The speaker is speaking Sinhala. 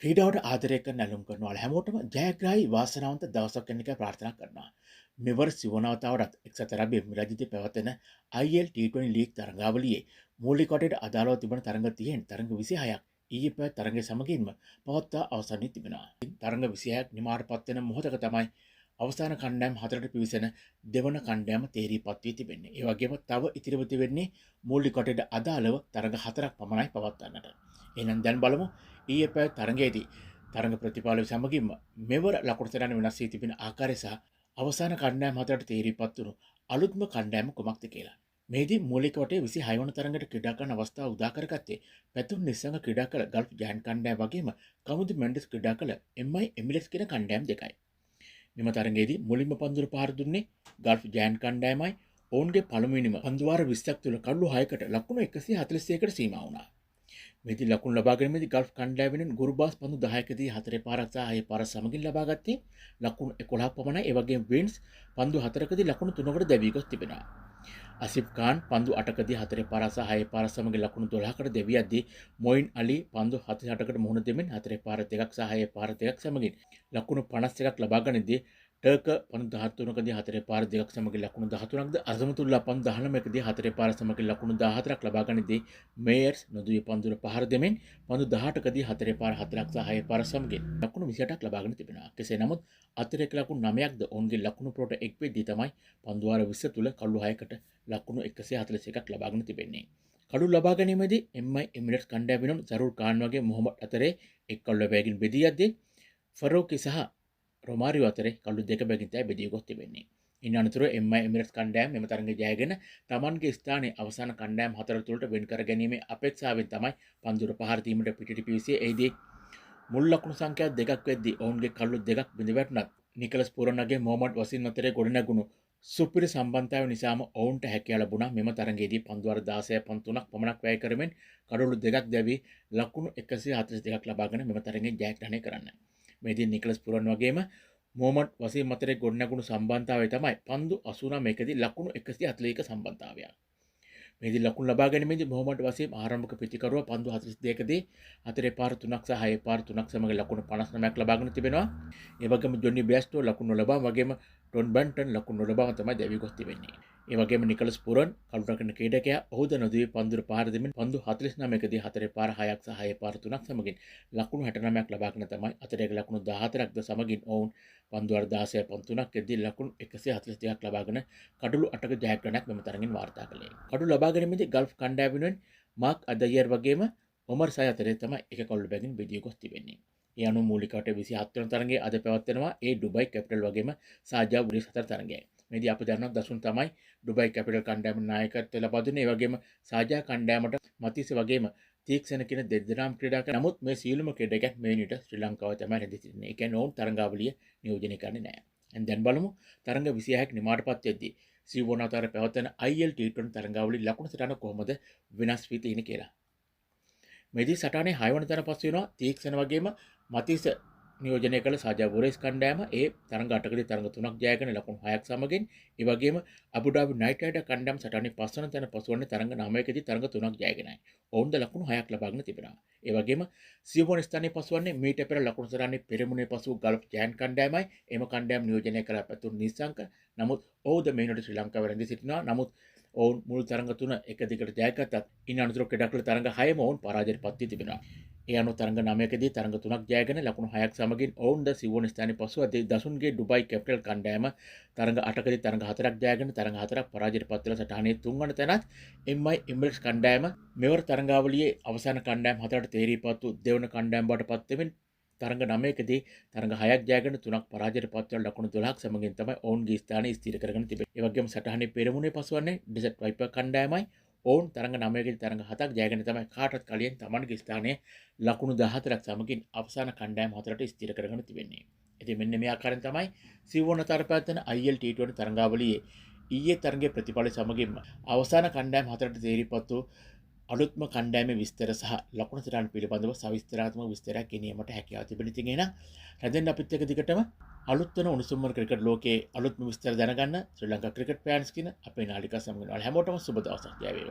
ක්‍රීඩාවට ආදරය කරන ඇලුම් කරනවල හැමෝටම ජයග්‍රාහී වාසනාවන්ත දවසක් වෙන්න කියලා ප්‍රාර්ථනා කරනවා. මෙවර සිවනවතාවරත් එක්සත් අරාබි එමිරාජ්‍යයේ පැවැත්වෙන IL T20 ලීග් තරඟාවලියේ මූලික වටේට අදාළව තිබෙන තරඟ 30න් තරඟ 26ක් ඊයේ පැවැත් තරඟයේ සමගින්ම පවත්වා අවසන් වී තිබෙනවා. තරඟ 26ක් නිමාවටපත් වෙන මොහොතක තමයි අවසාන කණ්ඩායම් හතරට පිවිසෙන දෙවන කණ්ඩායම තේරීපත් වී තිබෙන්නේ. ඒ වගේම තව ඉතිරිව තිබෙන්නේ මූලික වටේට අදාළව තරඟ හතරක් පමණයි පවත්වන්නට. එහෙනම් දැන් බලමු ඊයේ පැවැත් තරඟයේදී තරඟ ප්‍රතිඵල සමගින්ම මෙවර ලකුණු තරණ වෙනස් වී තිබෙන ආකාරය සහ අවසාන කණ්ඩායම් හතරට තේරීපත් වුණු අලුත්ම කණ්ඩායම කුමක්ද කියලා. මේදී මූලික වටේ 26 වන තරඟට ක්‍රීඩා කරන අවස්ථාව උදා කරගත්තේ පැතුම් නිස්සංග ක්‍රීඩා කළ ගල්ෆ් ජයන්ට් කණ්ඩායම වගේම කමුදු මෙන්ඩස් ක්‍රීඩා කළ MI එමිරේට්ස් කියන කණ්ඩායම් දෙකයි. මෙම තරඟයේදී මුලින්ම පන්දුර පහර දුන්නේ ගල්ෆ් ජයන්ට් කණ්ඩායමයි. ඔවුන්ගේ පළමුවෙනිම පන්දු වාර 20ක් තුළ කඩලු 6කට ලකුණු 141කට සීමා වුණා. මෙහි ලකුණු ලබා ගැනීමේදී ගල්ෆ් කණ්ඩායම වෙනුවෙන් ගුරුබාස් පන්දු 10කදී 4 පාරක් සහ 6 පාරක් සමගින් ලබා ගත්තේ ලකුණු 11ක් පමණයි. ඒ වගේම වින්ස් පන්දු 4කදී ලකුණු 3කට දැවී ගොස් තිබෙනවා. අසිෆ් ඛාන් පන්දු 8කදී 4 පාරක් සහ 6 පාරක් සමගින් ලකුණු 12කට දැවී යද්දී මොයින් අලි පන්දු 48කට මුහුණ දෙමින් 4 පාර 2ක් සහ 6 පාර 2ක් සමගින් ලකුණු 51ක් ලබා ගනිද්දී ටර්ක පන්දු 13කදී 4 පාර 2ක් සමගින් ලකුණු 13ක්ද අසමතුල්ලා පන්දු 19කදී 4 පාර සමගින් ලකුණු 14ක් ලබා ගනිද්දී මේයර්ස් නොදුවේ පන්දුර පහර දෙමින් පන්දු 18කදී 4 පාර 4ක් සහ 6 පාර සමගින් ලකුණු 28ක් ලබාගෙන තිබෙනවා. කෙසේ නමුත් අතිරේක ලකුණු 9ක්ද ඔවුන්ගේ ලකුණු පුරට එක් වෙද්දී තමයි පන්දු වාර 20 තුල කළු 6කට ලකුණු 141ක් ලබාගෙන තිබෙන්නේ. කඩු ලබා ගැනීමේදී MI එමිරේට්ස් කණ්ඩායම වෙනුවෙන් සරුර් ඛාන් වගේ මොහොමඩ් අතරේ එක් කළු බැගින් බෙදී යද්දී ෆරෝකි සහ රොමාරියෝ අතරේ කළු දෙක බැගින් තමයි බෙදී ගොස් තිබෙන්නේ. ඉන් අනතුරුව MI එමිරේට්ස් කණ්ඩායම මෙම තරඟය ජයගෙන තමන්ගේ ස්ථානයේ අවසාන කණ්ඩායම් හතර තුළට වෙන් කර ගැනීමේ අපේක්ෂාවෙන් තමයි පන්දුර පහර දීමට පිටට පිවිසියේ. එෙහිදී මුල් ලකුණු සංඛ්‍යා දෙකක් වෙද්දී ඔවුන්ගේ කළු දෙකක් බිඳ වැටුණත් නිකලස් පුරණගේ මොහමඩ් වසින් අතරේ ගොඩනැගුණු සුපිරි සම්බන්ධතාවය නිසාම ඔවුන්ට හැකියාව ලැබුණා මෙම තරඟයේදී පන්දු වාර 16 පන්දු 3ක් පමණක් වැය කරමින් කඩොළු දෙකක් දැවී ලකුණු 142ක් ලබාගෙන මෙම තරඟය ජයග්‍රහණය කරන්න. මේදී නිකලස් පුරණ වගේම මොහමඩ් වසීම් අතරේ ගොඩනැගුණු සම්බන්ධතාවය තමයි පන්දු 89කදී ලකුණු 141 සම්බන්ධතාවය. මේදී ලකුණු ලබා ගැනීමේදී මොහමඩ් වසීම් ආරම්භක පිටිකරුවා පන්දු 42කදී 4 පාර 3ක් සහ 6 පාර 3ක් සමග ලකුණු 59ක් ලබාගෙන තිබෙනවා. ඒ වගේම ජොනි බෑස්ටෝ ලකුණු ලබා වගේම ටොන් බැන්ටන් ලකුණු ලබාම තමයි දැවී ගොස් තිබෙන්නේ. ඒ වගේම නිකලස් පුරන් කළු රකින්න ක්‍රීඩකයා ඔහුද නොදුවේ පන්දුර පහර දෙමින් පන්දු 49කදී 4 පාර 6ක් සහ 6 පාර 3ක් සමගින් ලකුණු 69ක් ලබාගෙන තමයි අතරේක ලකුණු 14ක්ද සමගින් ඔවුන් පන්දු වාර 16 පන්දු 3කදී ලකුණු 142ක් ලබාගෙන කඩලු 8ක ජයග්‍රහණයක් මෙම තරඟින් වාර්තා කළේ. කඩලු ලබා ගැනීමේදී ගල්ෆ් කණ්ඩායම වෙනුවෙන් මාක් අදයර් වගේම ඔමර් සයි අතරේ තමයි එක කළු බැගින් බෙදී ගොස් තිබෙන්නේ. ඒ අනුව මූලික වට 27 වන තරඟයේ අද පැවැත්වෙනවා ඒ ඩුබයි කැපිටල් වගේම සාජා වුරිස් අතර තරඟයයි. මේදී අපි දන්නවා දසුන් තමයි ඩුබයි කැපිටල් කණ්ඩායම නායකත්වය ලබා දුන්නේ. ඒ වගේම සාජා කණ්ඩායමට මතිස් වගේම තීක්ෂණ කියන දෙදෙනාම ක්‍රීඩා කරන නමුත් මේ සියලුම ක්‍රීඩකයන් මේ නිට ශ්‍රී ලංකාව තමයි රැඳී සිටින්නේ. ඒ කියන්නේ ඔවුන් තරඟාවලිය නියෝජනය කරන්නේ නැහැ. දැන් බලමු තරඟ 26ක් නිමාටපත් වෙද්දී සිව්වනතර පැවැත්වෙන IL T20 තරඟාවලිය ලකුණු සටහන කොහොමද වෙනස් වී තියෙන්නේ කියලා. මේදී සටහනේ 6 වන තැන පස් වෙනවා තීක්ෂණ වගේම මතිස් නියෝජනය කළ සාජා වුරේස් කණ්ඩායම ඒ තරඟ 8කදී තරඟ 3ක් ජයගෙන ලකුණු 6ක් සමගින් ඒ වගේම අබුඩාබි නයිට් රයිඩර් කණ්ඩායම සටහනේ 5 වන තැන පසුවන්නේ තරඟ 9කදී තරඟ 3ක් ජයගෙනයි. ඔවුන්ද ලකුණු 6ක් ලබාගෙන තිබෙනවා. ඒ වගේම සියවන ස්ථානයේ පසුවන්නේ මීට පෙර ලකුණු සටහනේ පෙරමුණේ පසු ගල්ෆ් ජයන්ට් කණ්ඩායමයි. එම කණ්ඩායම නියෝජනය කළ පැතුම් නිසංක. නමුත් ඔවුද මේ නිට ශ්‍රී ලංකාව රැඳී සිටිනවා. නමුත් ඔවුන් මුල් තරඟ 3 එක දිගට ජයගත්තත් ඉන් අනතුරු ක්‍රීඩා කළ තරඟ 6ම ඔවුන් පරාජයට පත් වී තිබෙනවා. ඒ අනුව තරඟ 9කදී තරඟ 3ක් ජයගෙන ලකුණු 6ක් සමගින් ඔවුන්ද සිව්වන ස්ථානයේ පසුව දසුන්ගේ ඩුබයි කැපිටල් කණ්ඩායම තරඟ 8කදී තරඟ 4ක් ජයගෙන තරඟ 4ක් පරාජයට පත් වෙලා සටහනේ 3 වන තැනත් MI එමිරේට්ස් කණ්ඩායම මෙවර තරඟාවලියේ අවසාන කණ්ඩායම් හතරට තේරීපත් වූ දෙවන කණ්ඩායම් බවට පත් වෙමින් තරඟ 9කදී තරඟ 6ක් ජයගෙන 3ක් පරාජයට පත් වෙලා ලකුණු 12ක් සමගින් තමයි ඔවුන්ගේ ස්ථානය ස්ථිර කරගෙන තිබෙන්නේ. ඒ වගේම සටහනේ පෙරමුණේ පසුවන්නේ ඩෙසර්ට් වයිපර් කණ්ඩායමයි. ඔවුන් තරඟ 9කදී තරඟ 7ක් ජයගෙන තමයි කාටත් කලින් තමන්ගේ ස්ථානය ලකුණු 14ක් සමගින් අවසාන කණ්ඩායම් හතරට ස්ථිර කරගෙන තිබෙන්නේ. ඉතින් මෙන්න මේ ආකාරයෙන් තමයි සිව්වන තර පැවැත්වෙන IL T20 තරඟාවලියේ ඊයේ තරඟයේ ප්‍රතිඵල සමගින්ම අවසාන කණ්ඩායම් හතරට තේරීපත් වූ අලුත්ම කණ්ඩායමේ විස්තර සහ ලකුණු සටහන් පිළිබඳව සවිස්තරාත්මක විස්තරයක් ගෙනීමට හැකියාව තිබෙන ඉතින් එහෙනම් රැඳෙන්න අපිත් එක්ක දිගටම අලුත් වෙන උණුසුම් ක්‍රිකට් ලෝකයේ අලුත්ම විස්තර දැනගන්න ශ්‍රී ලංකා ක්‍රිකට් ෆෑන්ස් කියන අපේ නාලිකා සමගින් හැමෝටම සුබ දවසක්. ජය වේවා.